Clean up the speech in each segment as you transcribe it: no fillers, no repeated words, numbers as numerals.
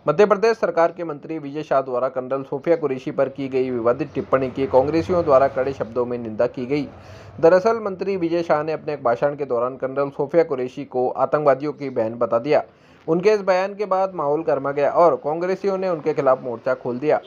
मध्य प्रदेश सरकार के मंत्री विजय शाह द्वारा कर्नल सोफिया कुरैशी पर की गई विवादित टिप्पणी की कांग्रेसियों द्वारा कड़े शब्दों में निंदा की गई। दरअसल मंत्री विजय शाह ने अपने एक भाषण के दौरान कर्नल सोफिया कुरैशी को आतंकवादियों की बहन बता दिया। उनके इस बयान के बाद माहौल गर्मा गया और कांग्रेसियों ने उनके खिलाफ मोर्चा खोल दिया।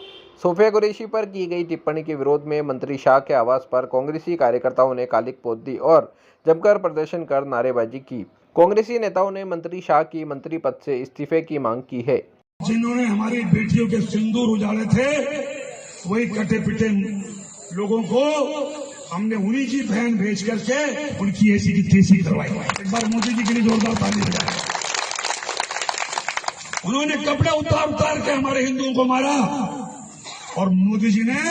सोफिया कुरैशी पर की गई टिप्पणी के विरोध में मंत्री शाह के आवास पर कांग्रेसी कार्यकर्ताओं ने कालिक पोत दी और जमकर प्रदर्शन कर नारेबाजी की। कांग्रेसी नेताओं ने मंत्री शाह की मंत्री पद से इस्तीफे की मांग की है। जिन्होंने हमारी बेटियों के सिंदूर उजाड़े थे, वही कटे पिटे लोगों को हमने उन्हीं की बहन भेज करके उनकी ऐसी की तैसी करवाई। एक बार मोदी जी के लिए जोरदार ताली बजाएं। उन्होंने कपड़े उतार उतार के हमारे हिंदुओं को मारा और मोदी जी ने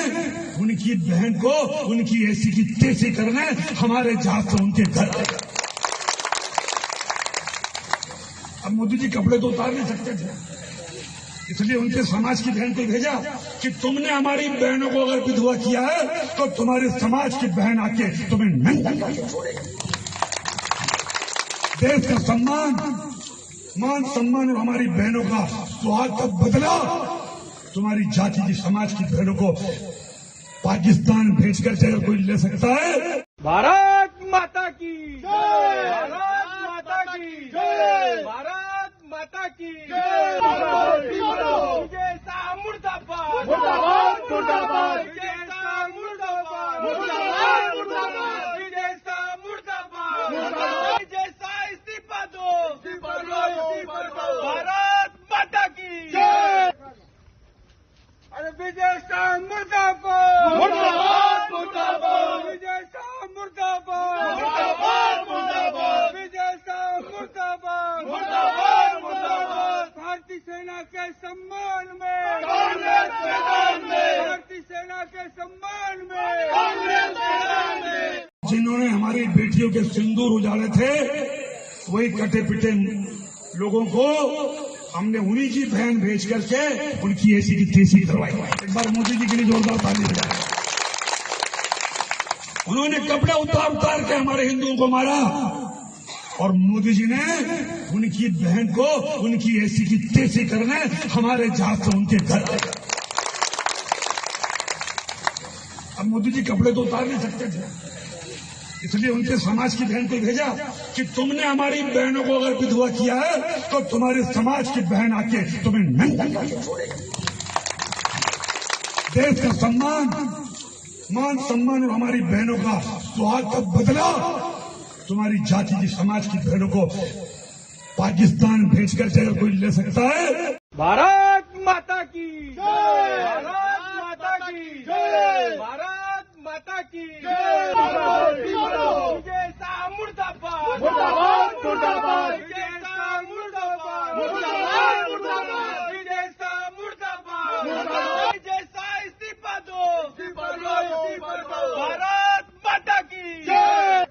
उनकी बहन को उनकी ऐसी की तैसी करने हमारे जहाज से उनके घर आए। अब मोदी जी कपड़े तो उतार नहीं सकते थे, इसलिए उनके समाज की बहन को भेजा कि तुमने हमारी बहनों को अगर विधवा किया है तो तुम्हारे समाज की बहन आके तुम्हें नंगा करके छोड़ेगी। देश का सम्मान, मान सम्मान और हमारी बहनों का सुहाग का बदला तुम्हारी जाति की समाज की बहनों को पाकिस्तान भेजकर अगर कोई ले सकता है। भारत माता की जय, भारत माता की जय, भारत माता की जय। विजय शाह मुर्दाबाद, मुर्दाबाद, मुर्दाबाद। विजय शाह मुर्दाबाद, मुर्दाबाद, मुर्दाबाद। विजय शाह मुर्दाबाद, मुर्दाबाद। विजय शाह इस्तीफा दो, इस्तीफा दो, इस्तीफा दो। भारत माता की जय। अरे विजय शाह मुर्दाबाद, मुर्दाबाद, मुर्दाबाद। विजय शाह मुर्दाबाद, मुर्दाबाद, मुर्दाबाद। विजय शाह मुर्दाबाद, मुर्दाबाद, मुर्दाबाद। भारतीय सेना के सम्मान में कांग्रेस मैदान में, भारतीय सेना के सम्मान में कांग्रेस मैदान में। जिन्होंने हमारी बेटियों के सिंदूर उजाड़े थे, वही कटे पिटे लोगों को हमने उन्हीं की बहन भेज करके उनकी ऐसी की तैसी करवाई। एक बार मोदी जी के लिए जोरदार ताली बजाएं। उन्होंने कपड़े उतार उतार के हमारे हिंदुओं को मारा और मोदी जी ने उनकी बहन को उनकी ऐसी की तैसी करने हमारे जहाज से उनके घर आए। अब मोदी जी कपड़े तो उतार नहीं सकते थे, इसलिए उनके समाज की बहन को भेजा कि तुमने हमारी बहनों को अगर विधवा किया है तो तुम्हारे समाज की बहन आके तुम्हें नंगा करके छोड़ेगी। देश का सम्मान, मान सम्मान और हमारी बहनों का सुहाग का बदला तुम्हारी जाति की समाज की बहनों को पाकिस्तान भेजकर अगर कोई ले सकता है। भारत माता की जय, भारत माता की जय, भारत माता की जय। विजय शाह मुर्दाबाद, मुर्दाबाद, मुर्दाबाद। विजय शाह मुर्दाबाद, मुर्दाबाद, मुर्दाबाद। विजय शाह मुर्दाबाद, मुर्दाबाद। विजय शाह इस्तीफा दो, इस्तीफा दो, इस्तीफा दो। भारत माता की जय।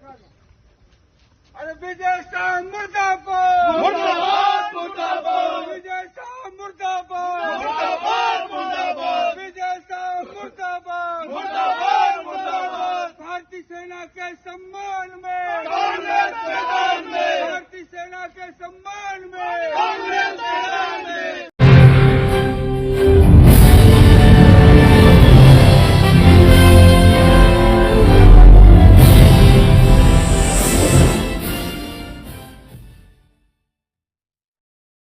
अरे विजय शाह मुर्दाबाद, मुर्दाबाद, मुर्दाबाद। विजय शाह मुर्दाबाद, मुर्दाबाद, मुर्दाबाद। विजय शाह मुर्दाबाद, मुर्दाबाद, मुर्दाबाद। भारतीय सेना के सम्मान में कांग्रेस मैदान में, भारतीय सेना के सम्मान